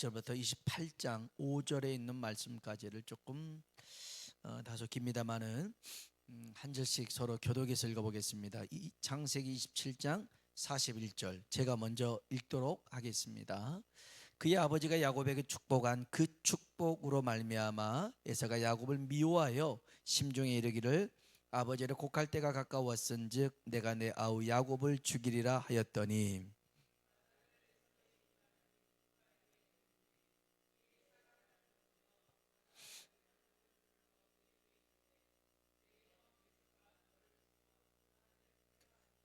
1절부터 28장 5절에 있는 말씀까지를 조금 다소 깁니다마는 한 절씩 서로 교독해서 읽어보겠습니다. 창세기 27장 41절 제가 먼저 읽도록 하겠습니다. 그의 아버지가 야곱에게 축복한 그 축복으로 말미암아 에사가 야곱을 미워하여 심중에 이르기를 아버지를 곡할 때가 가까웠은즉 내가 내 아우 야곱을 죽이리라 하였더니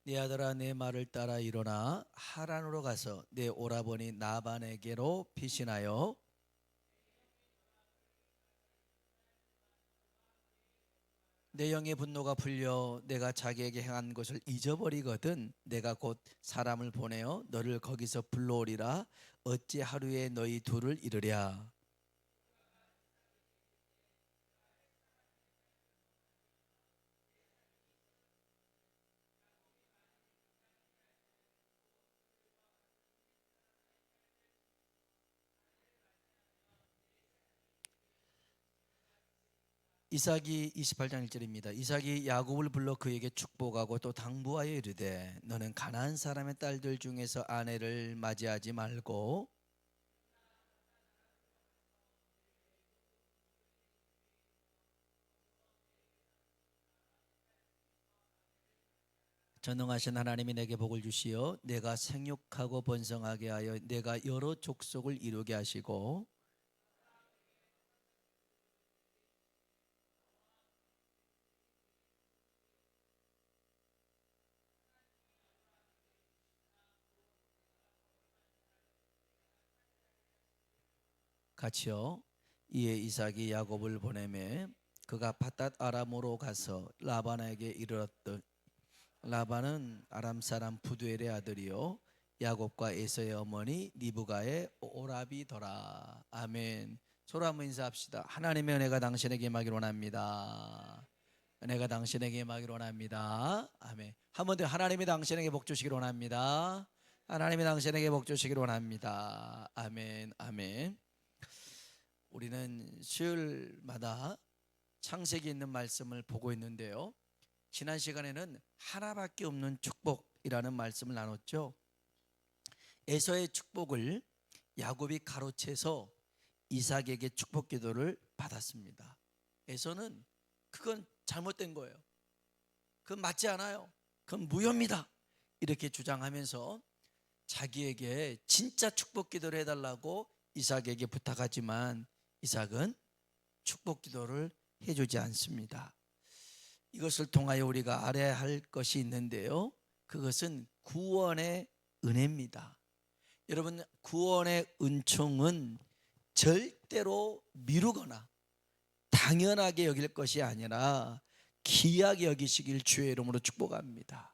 네 아들아 내 말을 따라 일어나 하란으로 가서 내 오라버니 나반에게로 피신하여 내 영의 분노가 풀려 내가 자기에게 행한 것을 잊어버리거든 내가 곧 사람을 보내어 너를 거기서 불러오리라. 어찌 하루에 너희 둘을 이르랴. 이삭이 28장 1절입니다. 이삭이 야곱을 불러 그에게 축복하고 또 당부하여 이르되 너는 가나안 사람의 딸들 중에서 아내를 맞이하지 말고 전능하신 하나님이 내게 복을 주시어 내가 생육하고 번성하게 하여 내가 여러 족속을 이루게 하시고 같이요. 이에 이삭이 야곱을 보내매 그가 밧닷 아람으로 가서 라반에게 이르렀더. 라반은 아람 사람 부두엘의 아들이요 야곱과 에서의 어머니 리브가의 오라비더라. 아멘. 서로 한번 인사합시다. 하나님의 은혜가 당신에게 임하기를 원합니다. 은혜가 당신에게 임하기를 원합니다. 아멘. 한 번 더 하나님이 당신에게 복 주시기를 원합니다. 하나님이 당신에게 복 주시기를 원합니다. 아멘. 아멘. 우리는 수요일마다 창세기에 있는 말씀을 보고 있는데요, 지난 시간에는 하나밖에 없는 축복이라는 말씀을 나눴죠. 에서의 축복을 야곱이 가로채서 이삭에게 축복 기도를 받았습니다. 에서는 그건 잘못된 거예요. 그건 맞지 않아요. 그건 무효입니다. 이렇게 주장하면서 자기에게 진짜 축복 기도를 해달라고 이삭에게 부탁하지만 이삭은 축복 기도를 해주지 않습니다. 이것을 통하여 우리가 알아야 할 것이 있는데요, 그것은 구원의 은혜입니다. 여러분, 구원의 은총은 절대로 미루거나 당연하게 여길 것이 아니라 귀하게 여기시길 주의 이름으로 축복합니다.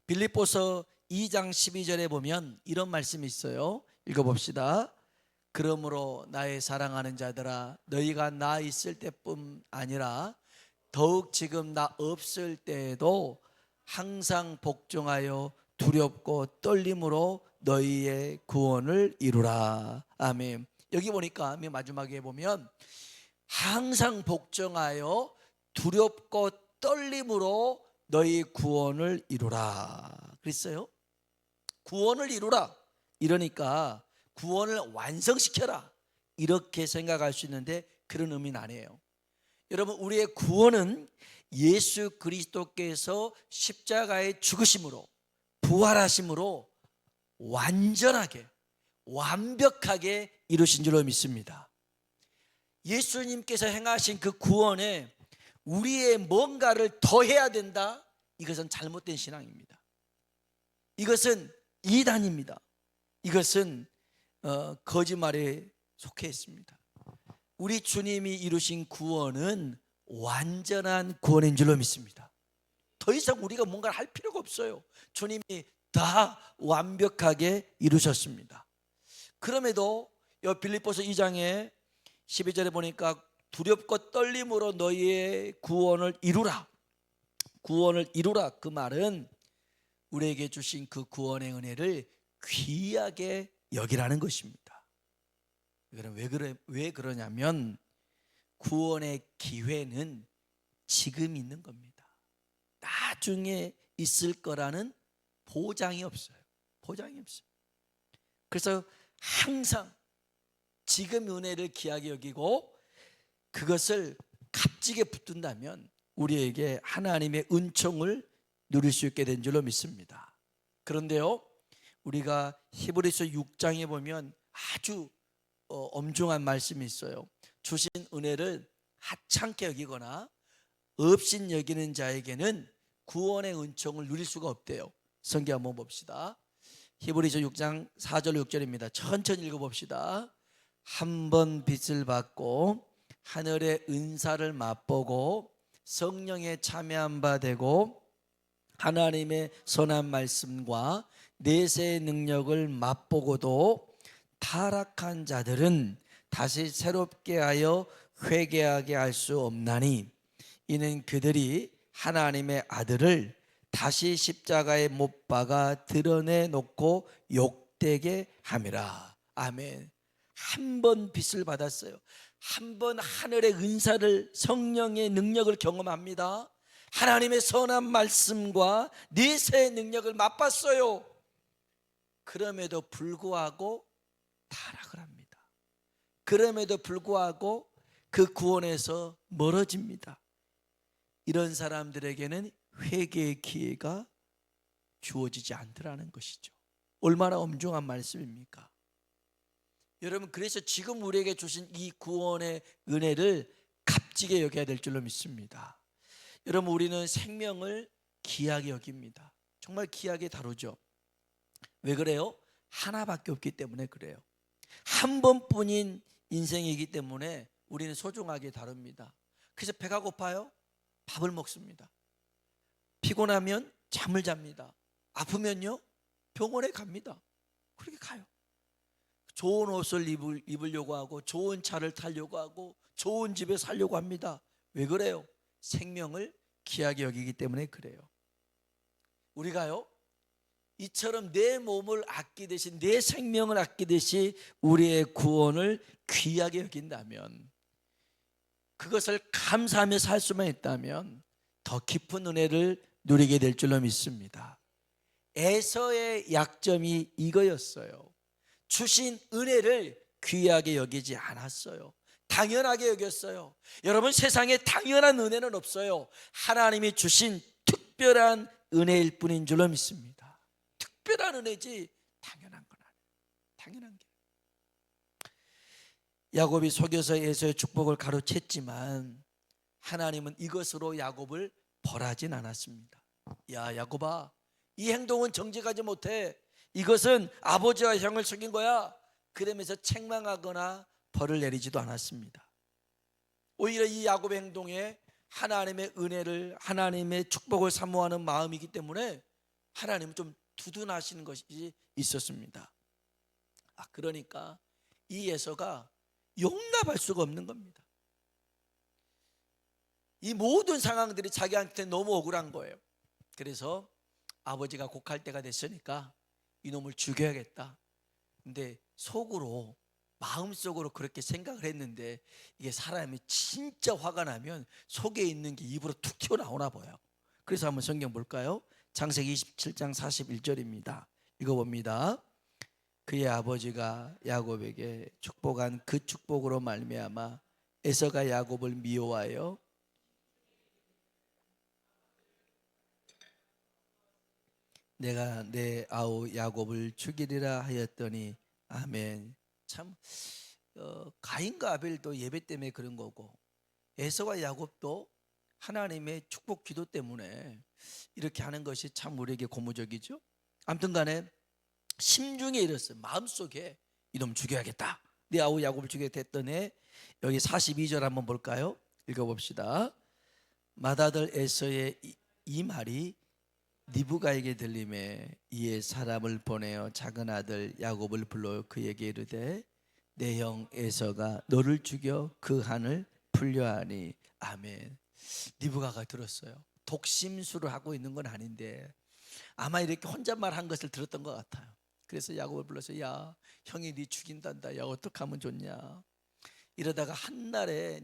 빌립보서 2장 12절에 보면 이런 말씀이 있어요. 읽어봅시다. 그러므로 나의 사랑하는 자들아 너희가 나 있을 때뿐 아니라 더욱 지금 나 없을 때에도 항상 복종하여 두렵고 떨림으로 너희의 구원을 이루라. 아멘. 여기 보니까 마지막에 보면 항상 복종하여 두렵고 떨림으로 너희 구원을 이루라 그랬어요. 구원을 이루라 이러니까 구원을 완성시켜라 이렇게 생각할 수 있는데 그런 의미는 아니에요. 여러분, 우리의 구원은 예수 그리스도께서 십자가의 죽으심으로 부활하심으로 완전하게 완벽하게 이루신 줄로 믿습니다. 예수님께서 행하신 그 구원에 우리의 뭔가를 더해야 된다, 이것은 잘못된 신앙입니다. 이것은 이단입니다. 이것은 거짓말에 속해 있습니다. 우리 주님이 이루신 구원은 완전한 구원인 줄로 믿습니다. 더 이상 우리가 뭔가를 할 필요가 없어요. 주님이 다 완벽하게 이루셨습니다. 그럼에도 빌립보서 2장에 12절에 보니까 두렵고 떨림으로 너희의 구원을 이루라. 구원을 이루라. 그 말은 우리에게 주신 그 구원의 은혜를 귀하게 여기라는 것입니다. 왜 그러냐면 구원의 기회는 지금 있는 겁니다. 나중에 있을 거라는 보장이 없어요. 보장이 없어요. 그래서 항상 지금 은혜를 귀하게 여기고 그것을 값지게 붙든다면 우리에게 하나님의 은총을 누릴 수 있게 된 줄로 믿습니다. 그런데요, 우리가 히브리서 6장에 보면 아주 엄중한 말씀이 있어요. 주신 은혜를 하찮게 여기거나 없인 여기는 자에게는 구원의 은총을 누릴 수가 없대요. 성경 한번 봅시다. 히브리서 6장 4절 6절입니다. 천천히 읽어봅시다. 한 번 빚을 받고 하늘의 은사를 맛보고 성령에 참여한 바 되고 하나님의 선한 말씀과 내세의 능력을 맛보고도 타락한 자들은 다시 새롭게 하여 회개하게 할 수 없나니 이는 그들이 하나님의 아들을 다시 십자가에 못 박아 드러내 놓고 욕되게 함이라. 아멘. 한 번 빚을 받았어요. 한 번 하늘의 은사를, 성령의 능력을 경험합니다. 하나님의 선한 말씀과 내세의 능력을 맛봤어요. 그럼에도 불구하고 타락을 합니다. 그럼에도 불구하고 그 구원에서 멀어집니다. 이런 사람들에게는 회개의 기회가 주어지지 않더라는 것이죠. 얼마나 엄중한 말씀입니까? 여러분, 그래서 지금 우리에게 주신 이 구원의 은혜를 값지게 여겨야 될 줄로 믿습니다. 여러분, 우리는 생명을 귀하게 여깁니다. 정말 귀하게 다루죠. 왜 그래요? 하나밖에 없기 때문에 그래요. 한 번뿐인 인생이기 때문에 우리는 소중하게 다룹니다. 그래서 배가 고파요? 밥을 먹습니다. 피곤하면 잠을 잡니다. 아프면요? 병원에 갑니다. 그렇게 가요. 좋은 옷을 입으려고 하고 좋은 차를 타려고 하고 좋은 집에 살려고 합니다. 왜 그래요? 생명을 귀하게 여기기 때문에 그래요. 우리가요, 이처럼 내 몸을 아끼듯이 내 생명을 아끼듯이 우리의 구원을 귀하게 여긴다면, 그것을 감사하며 살 수만 있다면 더 깊은 은혜를 누리게 될 줄로 믿습니다. 에서의 약점이 이거였어요. 주신 은혜를 귀하게 여기지 않았어요. 당연하게 여겼어요. 여러분, 세상에 당연한 은혜는 없어요. 하나님이 주신 특별한 은혜일 뿐인 줄로 믿습니다. 특별한 은혜지 당연한 건 아니에요. 당연한 게. 야곱이 속여서 에서의 축복을 가로챘지만 하나님은 이것으로 야곱을 벌하진 않았습니다. 야, 야곱아, 이 행동은 정직하지 못해. 이것은 아버지와 형을 속인 거야. 그러면서 책망하거나 벌을 내리지도 않았습니다. 오히려 이 야곱의 행동에 하나님의 은혜를, 하나님의 축복을 사모하는 마음이기 때문에 하나님은 좀 두둔하시는 것이 있었습니다. 그러니까 이 에서가 용납할 수가 없는 겁니다. 이 모든 상황들이 자기한테 너무 억울한 거예요. 그래서 아버지가 곡할 때가 됐으니까 이놈을 죽여야겠다. 근데 속으로, 마음속으로 그렇게 생각을 했는데, 이게 사람이 진짜 화가 나면 속에 있는 게 입으로 툭 튀어나오나 봐요. 그래서 한번 성경 볼까요? 창세기 27장 41절입니다 읽어봅니다. 그의 아버지가 야곱에게 축복한 그 축복으로 말미암아 에서가 야곱을 미워하여 내가 내 아우 야곱을 죽이리라 하였더니. 아멘. 참 가인과 아벨도 예배 때문에 그런 거고, 에서와 야곱도 하나님의 축복 기도 때문에 이렇게 하는 것이 참 우리에게 고무적이죠. 아무튼 간에 심중에 이랬어요. 마음속에 이놈 죽여야겠다, 내 아우 야곱을 죽여야 됐더니. 여기 42절 한번 볼까요? 읽어봅시다. 맏아들 에서의 이 말이 리브가에게 들림에 이에 사람을 보내어 작은 아들 야곱을 불러 그에게 이르되 내 형 에서가 너를 죽여 그 한을 풀려하니. 아멘. 리브가가 들었어요. 독심술을 하고 있는 건 아닌데 아마 이렇게 혼잣말 한 것을 들었던 것 같아요. 그래서 야곱을 불러서 야 형이 네 죽인단다. 야 어떡하면 좋냐. 이러다가 한날에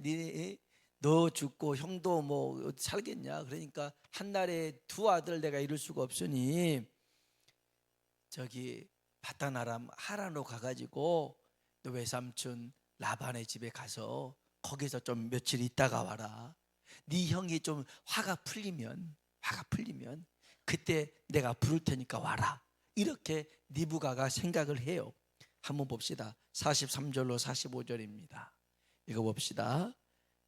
너 죽고 형도 뭐 살겠냐. 그러니까 한날에 두 아들 내가 이룰 수가 없으니 저기 바단 아람 하란으로 가가지고 너 외삼촌 라반의 집에 가서 거기서 좀 며칠 있다가 와라. 네 형이 좀 화가 풀리면 그때 내가 부를 테니까 와라. 이렇게 리브가가 생각을 해요. 한번 봅시다. 43절로 45절입니다. 읽어봅시다.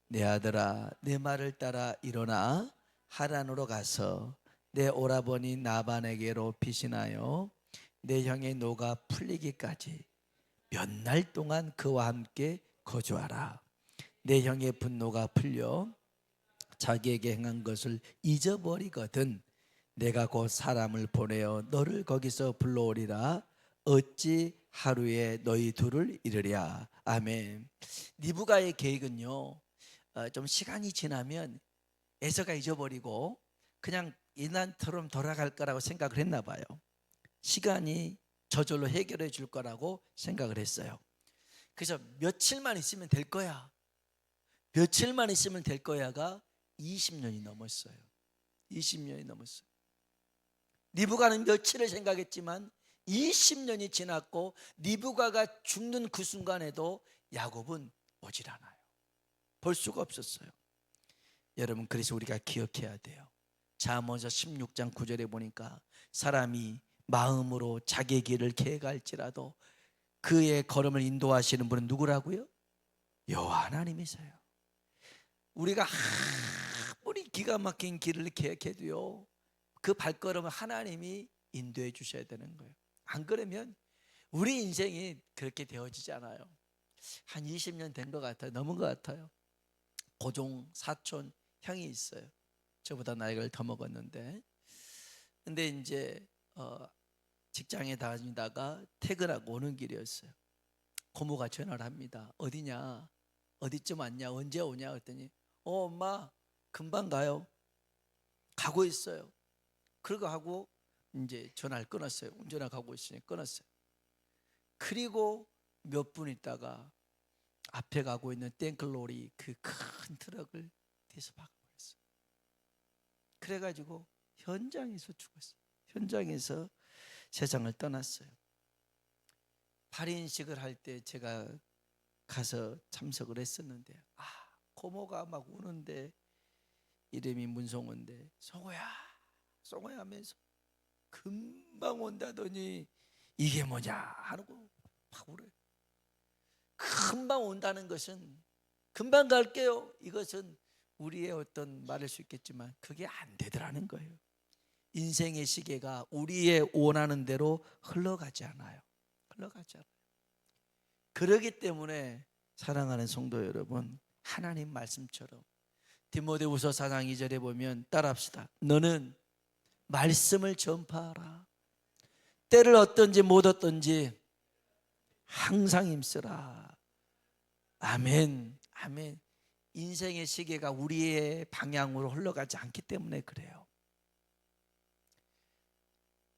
내 아들아 내 말을 따라 일어나 하란으로 가서 내 오라버니 나반에게로 피신하여 내 형의 노가 풀리기까지 몇 날 동안 그와 함께 거주하라. 내 형의 분노가 풀려 자기에게 행한 것을 잊어버리거든 내가 곧 사람을 보내어 너를 거기서 불러오리라. 어찌 하루에 너희 둘을 이르랴. 아멘. 리브가의 계획은요, 좀 시간이 지나면 에서가 잊어버리고 그냥 옛날처럼 돌아갈 거라고 생각을 했나 봐요. 시간이 저절로 해결해 줄 거라고 생각을 했어요. 그래서 며칠만 있으면 될 거야. 며칠만 있으면 될 거야가 20년이 넘었어요. 20년이 넘었어요. 리브가는 며칠을 생각했지만 20년이 지났고 리브가가 죽는 그 순간에도 야곱은 오질 않아요. 볼 수가 없었어요. 여러분, 그래서 우리가 기억해야 돼요. 잠언서 16장 9절에 보니까 사람이 마음으로 자기의 길을 계획할지라도 그의 걸음을 인도하시는 분은 누구라고요? 여호와 하나님이세요. 우리가 아무리 기가 막힌 길을 계획해도요, 그 발걸음을 하나님이 인도해 주셔야 되는 거예요. 안 그러면 우리 인생이 그렇게 되어지지 않아요. 한 20년 된 것 같아요. 넘은 것 같아요. 고종 사촌 형이 있어요. 저보다 나이를 더 먹었는데, 근데 이제 직장에 다니다가 퇴근하고 오는 길이었어요. 고모가 전화를 합니다. 어디냐? 어디쯤 왔냐? 언제 오냐? 그랬더니 엄마 금방 가요. 가고 있어요. 그러고 하고 이제 전화를 끊었어요. 운전하 가고 있으니 끊었어요. 그리고 몇 분 있다가 앞에 가고 있는 땡클로리 그 큰 트럭을 뒤에서 박아버렸어요. 그래가지고 현장에서 죽었어요. 현장에서 세상을 떠났어요. 발인식을 할 때 제가 가서 참석을 했었는데, 고모가 막 우는데, 이름이 문성호인데 성호야 성호야 하면서 금방 온다더니 이게 뭐냐 하고 막 울어요. 금방 온다는 것은 금방 갈게요, 이것은 우리의 어떤 말일 수 있겠지만 그게 안 되더라는 거예요. 인생의 시계가 우리의 원하는 대로 흘러가지 않아요. 흘러가지 않아요. 그러기 때문에 사랑하는 성도 여러분, 하나님 말씀처럼 디모데후서 4장 2절에 보면 따라합시다. 너는 말씀을 전파하라. 때를 얻든지 못 얻든지 항상 힘쓰라. 아멘. 아멘. 인생의 시계가 우리의 방향으로 흘러가지 않기 때문에 그래요.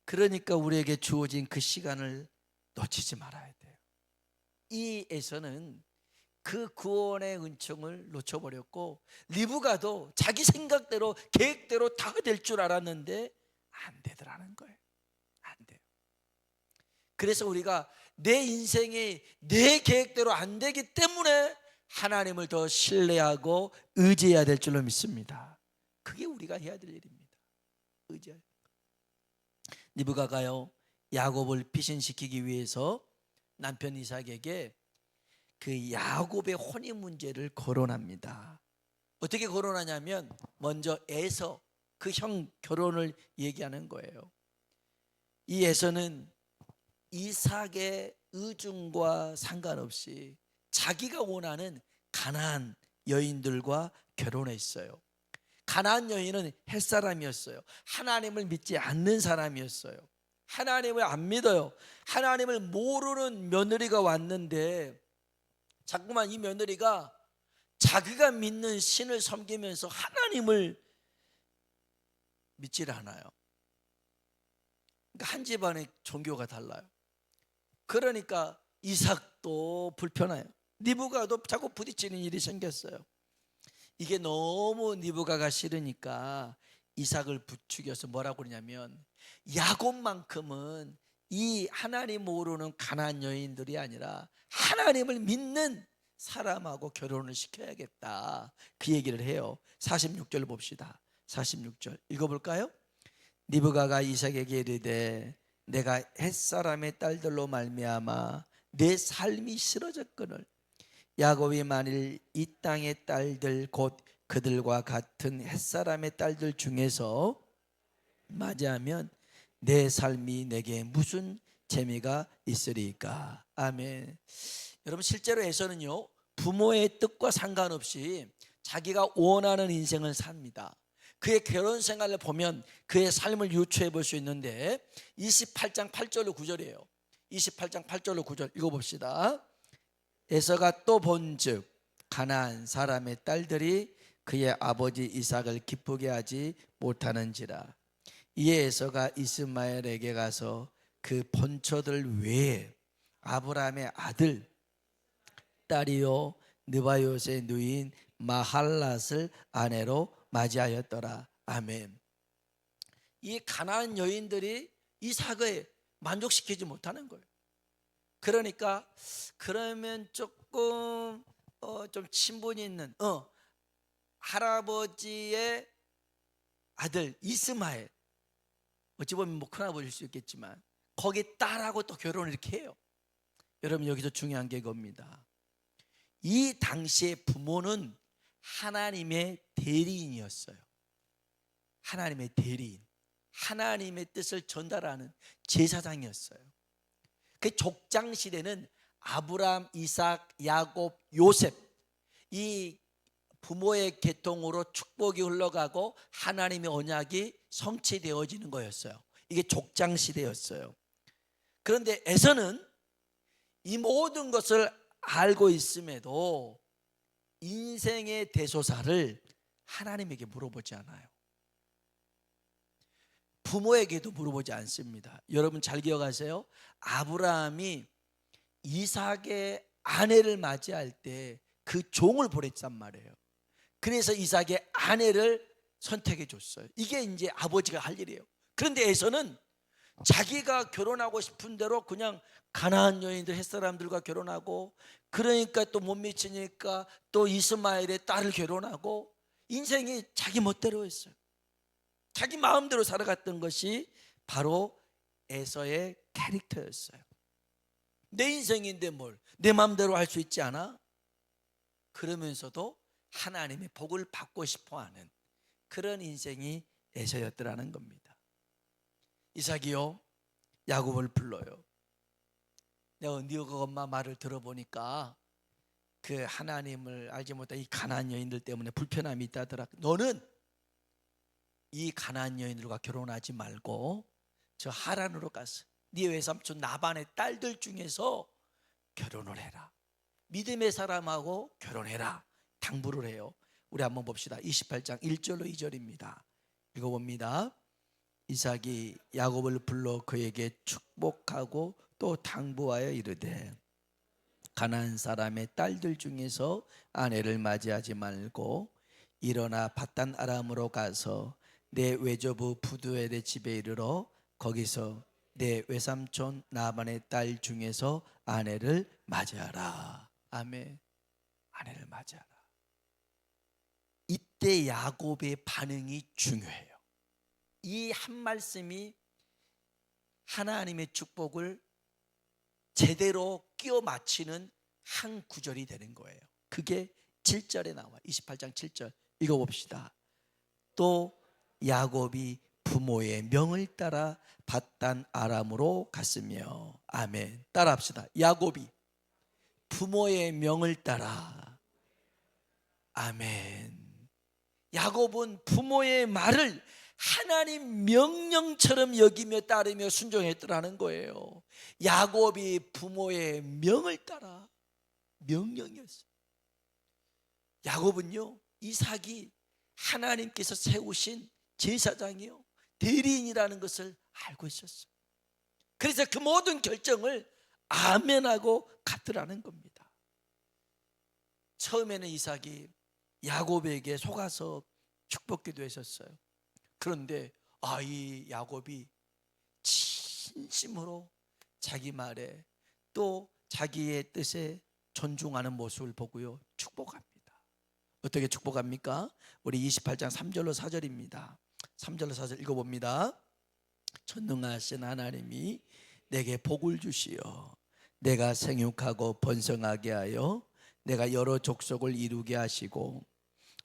그러니까 우리에게 주어진 그 시간을 놓치지 말아야 돼요. 이 에서는 그 구원의 은총을 놓쳐버렸고, 리브가도 자기 생각대로 계획대로 다 될 줄 알았는데 안 되더라는 거예요. 안 돼요. 그래서 우리가 내 인생이 내 계획대로 안 되기 때문에 하나님을 더 신뢰하고 의지해야 될 줄로 믿습니다. 그게 우리가 해야 될 일입니다. 의지해야. 리브가가요, 야곱을 피신시키기 위해서 남편 이삭에게 그 야곱의 혼인 문제를 거론합니다. 어떻게 거론하냐면 먼저 에서, 그 형 결혼을 얘기하는 거예요. 이 에서는 이삭의 의중과 상관없이 자기가 원하는 가나안 여인들과 결혼했어요. 가나안 여인은 햇사람이었어요. 하나님을 믿지 않는 사람이었어요. 하나님을 안 믿어요. 하나님을 모르는 며느리가 왔는데 자꾸만 이 며느리가 자기가 믿는 신을 섬기면서 하나님을 믿질 않아요. 그러니까 한 집안의 종교가 달라요. 그러니까 이삭도 불편해요. 리브가도 자꾸 부딪히는 일이 생겼어요. 이게 너무 리브가가 싫으니까 이삭을 부추겨서 뭐라고 그러냐면, 야곱만큼은 이 하나님 모르는 가난안 여인들이 아니라 하나님을 믿는 사람하고 결혼을 시켜야겠다, 그 얘기를 해요. 46절 봅시다. 46절 읽어볼까요? 리브가가 이삭에게 이르되 내가 햇사람의 딸들로 말미암아 내 삶이 싫어졌거늘 야곱이 만일 이 땅의 딸들 곧 그들과 같은 햇사람의 딸들 중에서 맞이하면 내 삶이 내게 무슨 재미가 있으리까. 아멘. 여러분, 실제로 에서는요, 부모의 뜻과 상관없이 자기가 원하는 인생을 삽니다. 그의 결혼 생활을 보면 그의 삶을 유추해 볼 수 있는데, 28장 8절로 9절이에요 28장 8절로 9절 읽어봅시다. 에서가 또 본즉 가나안 사람의 딸들이 그의 아버지 이삭을 기쁘게 하지 못하는지라. 이에 에서가 이스마엘에게 가서 그 본처들 외에 아브라함의 아들 딸이요 느바요스의 누인 마할랏을 아내로 맞이하였더라. 아멘. 이 가나안 여인들이 이삭을 만족시키지 못하는 거예요. 그러니까 그러면 조금 좀 친분이 있는 할아버지의 아들 이스마엘, 어찌 보면 뭐 큰아버지일 수 있겠지만 거기 딸하고 또 결혼을 이렇게 해요. 여러분, 여기서 중요한 게 겁니다. 이 당시의 부모는 하나님의 대리인이었어요. 하나님의 대리인, 하나님의 뜻을 전달하는 제사장이었어요. 그 족장 시대는 아브라함, 이삭, 야곱, 요셉, 이 부모의 계통으로 축복이 흘러가고 하나님의 언약이 성취되어지는 거였어요. 이게 족장 시대였어요. 그런데 에서는 이 모든 것을 알고 있음에도 인생의 대소사를 하나님에게 물어보지 않아요. 부모에게도 물어보지 않습니다. 여러분 잘 기억하세요. 아브라함이 이삭의 아내를 맞이할 때 그 종을 보냈단 말이에요. 그래서 이삭의 아내를 선택해 줬어요. 이게 이제 아버지가 할 일이에요. 그런데 에서는 자기가 결혼하고 싶은 대로 그냥 가나안 여인들 햇사람들과 결혼하고, 그러니까 또 못 미치니까 또 이스마엘의 딸을 결혼하고, 인생이 자기 멋대로 했어요. 자기 마음대로 살아갔던 것이 바로 에서의 캐릭터였어요. 내 인생인데 뭘 내 마음대로 할 수 있지 않아? 그러면서도 하나님의 복을 받고 싶어하는 그런 인생이 에서였더라는 겁니다. 이삭이요, 야곱을 불러요. 내가 네 엄마 말을 들어보니까 그 하나님을 알지 못한 이 가나안 여인들 때문에 불편함이 있다더라. 너는 이 가나안 여인들과 결혼하지 말고 저 하란으로 가서 네 외삼촌 나반의 딸들 중에서 결혼을 해라. 믿음의 사람하고 결혼해라, 당부를 해요. 우리 한번 봅시다. 28장 1절로 2절입니다 읽어봅니다. 이삭이 야곱을 불러 그에게 축복하고 또 당부하여 이르되 가나안 사람의 딸들 중에서 아내를 맞이하지 말고 일어나 밧단 아람으로 가서 내 외조부 부두엘의 집에 이르러 거기서 내 외삼촌 나반의 딸 중에서 아내를 맞이하라. 아멘. 아내를 맞이하라. 이때 야곱의 반응이 중요해요. 이 한 말씀이 하나님의 축복을 제대로 끼워 맞히는 한 구절이 되는 거예요. 그게 7절에 나와. 28장 7절 읽어봅시다. 또 야곱이 부모의 명을 따라 밧단 아람으로 갔으며. 아멘. 따라합시다. 야곱이 부모의 명을 따라. 아멘. 야곱은 부모의 말을 하나님 명령처럼 여기며 따르며 순종했더라는 거예요. 야곱이 부모의 명을 따라, 명령이었어요. 야곱은요, 이삭이 하나님께서 세우신 제사장이요, 대리인이라는 것을 알고 있었어요. 그래서 그 모든 결정을 아멘하고 갔더라는 겁니다. 처음에는 이삭이 야곱에게 속아서 축복기도 했었어요. 그런데 이 야곱이 진심으로 자기 말에 또 자기의 뜻에 존중하는 모습을 보고요, 축복합니다. 어떻게 축복합니까? 우리 28장 3절로 4절입니다 3절로 4절 읽어봅니다. 전능하신 하나님이 내게 복을 주시어 내가 생육하고 번성하게 하여 내가 여러 족속을 이루게 하시고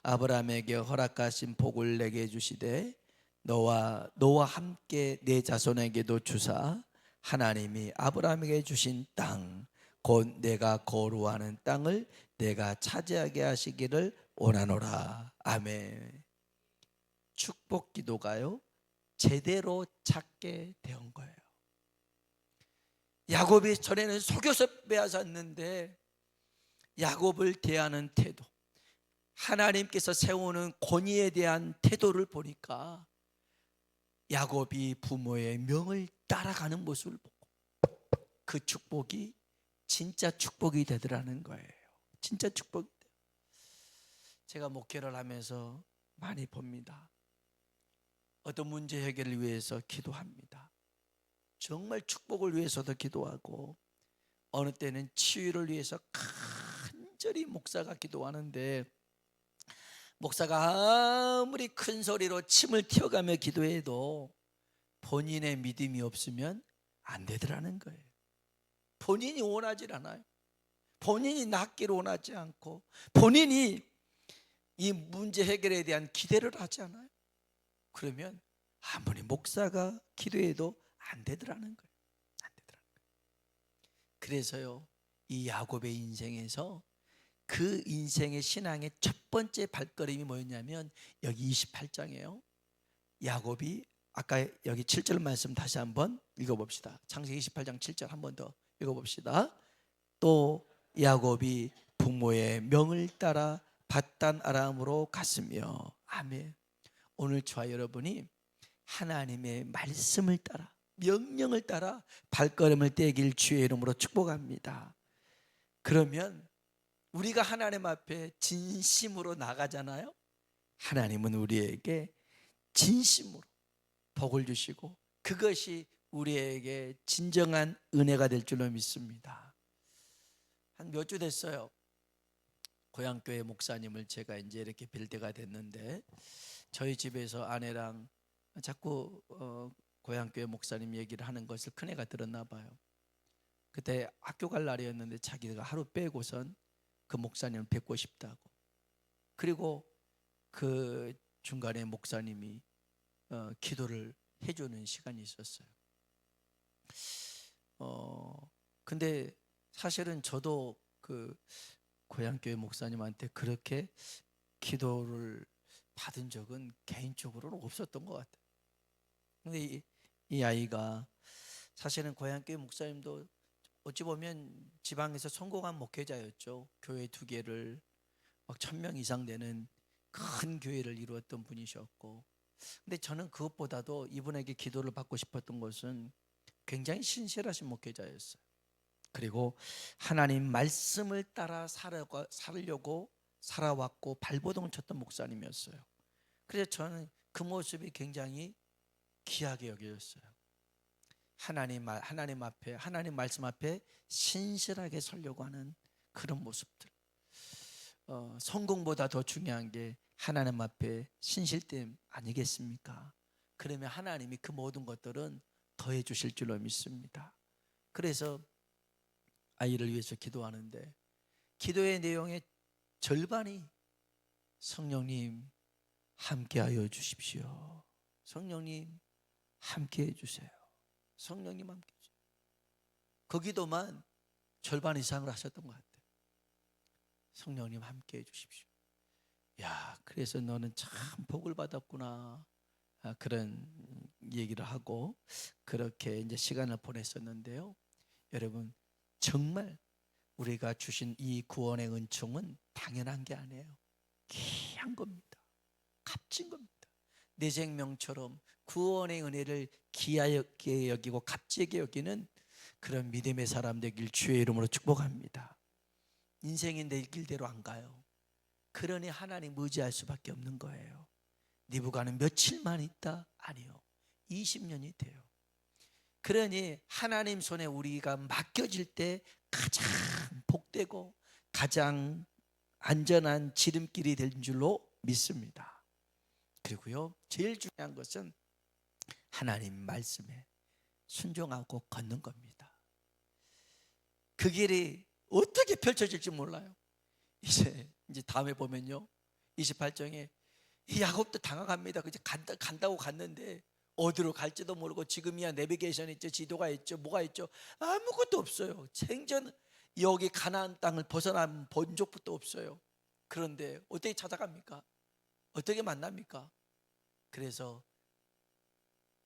아브라함에게 허락하신 복을 내게 주시되 너와 함께 내 자손에게도 주사 하나님이 아브라함에게 주신 땅 곧 내가 거루하는 땅을 내가 차지하게 하시기를 원하노라. 아멘. 축복 기도가요 제대로 찾게 된 거예요. 야곱이 전에는 속여서 빼앗았는데 야곱을 대하는 태도, 하나님께서 세우는 권위에 대한 태도를 보니까 야곱이 부모의 명을 따라가는 모습을 보고 그 축복이 진짜 축복이 되더라는 거예요. 진짜 축복이 돼요. 제가 목회를 하면서 많이 봅니다. 어떤 문제 해결을 위해서 기도합니다. 정말 축복을 위해서도 기도하고 어느 때는 치유를 위해서 간절히 목사가 기도하는데 목사가 아무리 큰 소리로 침을 튀어가며 기도해도 본인의 믿음이 없으면 안 되더라는 거예요. 본인이 원하지 않아요. 본인이 낫기를 원하지 않고 본인이 이 문제 해결에 대한 기대를 하지 않아요. 그러면 아무리 목사가 기도해도 안 되더라는 거예요. 안 되더라는 거예요. 그래서요, 이 야곱의 인생에서 그 인생의 신앙의 첫 번째 발걸음이 뭐였냐면 여기 28장이에요. 야곱이 아까 여기 7절 말씀 다시 한번 읽어봅시다. 창세기 28장 7절 한번 더 읽어봅시다. 또 야곱이 부모의 명을 따라 밧단 아람으로 갔으며. 아멘. 오늘 저와 여러분이 하나님의 말씀을 따라 명령을 따라 발걸음을 떼길 주의 이름으로 축복합니다. 그러면 우리가 하나님 앞에 진심으로 나가잖아요. 하나님은 우리에게 진심으로 복을 주시고 그것이 우리에게 진정한 은혜가 될 줄로 믿습니다. 한 몇 주 됐어요. 고향교회 목사님을 제가 이제 이렇게 뵐 때가 됐는데 저희 집에서 아내랑 자꾸 고향교회 목사님 얘기를 하는 것을 큰애가 들었나 봐요. 그때 학교 갈 날이었는데 자기가 하루 빼고선 그 목사님을 뵙고 싶다고. 그리고 그 중간에 목사님이 기도를 해주는 시간이 있었어요. 근데 사실은 저도 그 고향교회 목사님한테 그렇게 기도를 받은 적은 개인적으로는 없었던 것 같아요. 근데 이 아이가 사실은 고향교회 목사님도 어찌 보면 지방에서 성공한 목회자였죠. 교회 2개를 막 1000명 이상 되는 큰 교회를 이루었던 분이셨고, 근데 저는 그것보다도 이분에게 기도를 받고 싶었던 것은 굉장히 신실하신 목회자였어요. 그리고 하나님 말씀을 따라 살려고 살아왔고 발버둥을 쳤던 목사님이었어요. 그래서 저는 그 모습이 굉장히 귀하게 여겨졌어요. 하나님 앞에, 하나님 말씀 앞에 신실하게 서려고 하는 그런 모습들. 성공보다 더 중요한 게 하나님 앞에 신실됨 아니겠습니까? 그러면 하나님이 그 모든 것들은 더해 주실 줄로 믿습니다. 그래서 아이를 위해서 기도하는데 기도의 내용의 절반이 성령님 함께하여 주십시오. 성령님 함께해 주세요. 성령님 함께해 주세요. 그 기도만 절반 이상을 하셨던 것 같아요. 성령님 함께해 주십시오. 야, 그래서 너는 참 복을 받았구나. 그런 얘기를 하고 그렇게 이제 시간을 보냈었는데요. 여러분, 정말 우리가 주신 이 구원의 은총은 당연한 게 아니에요. 귀한 겁니다. 값진 겁니다. 내 생명처럼 구원의 은혜를 귀하게 여기고 값지게 여기는 그런 믿음의 사람 되길 주의 이름으로 축복합니다. 인생이 내 길대로 안 가요. 그러니 하나님 의지할 수밖에 없는 거예요. 니부가는 며칠만 있다? 아니요, 20년이 돼요. 그러니 하나님 손에 우리가 맡겨질 때 가장 복되고 가장 안전한 지름길이 될 줄로 믿습니다. 그리고요, 제일 중요한 것은 하나님 말씀에 순종하고 걷는 겁니다. 그 길이 어떻게 펼쳐질지 몰라요. 이제 다음에 보면요, 28장에 야곱도 당황합니다. 이제 간다고 갔는데 어디로 갈지도 모르고, 지금이야 내비게이션 있죠, 지도가 있죠, 뭐가 있죠, 아무것도 없어요. 생전 여기 가나안 땅을 벗어난 본 적부터 없어요. 그런데 어떻게 찾아갑니까? 어떻게 만납니까? 그래서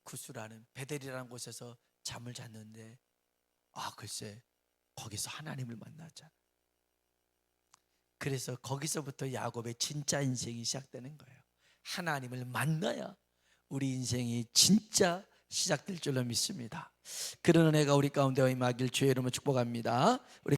구스라는 베델이라는 곳에서 잠을 잤는데, 글쎄 거기서 하나님을 만나자. 그래서 거기서부터 야곱의 진짜 인생이 시작되는 거예요. 하나님을 만나야 우리 인생이 진짜 시작될 줄로 믿습니다. 그런 은혜가 우리 가운데 임하길 주의 이름으로 축복합니다. 우리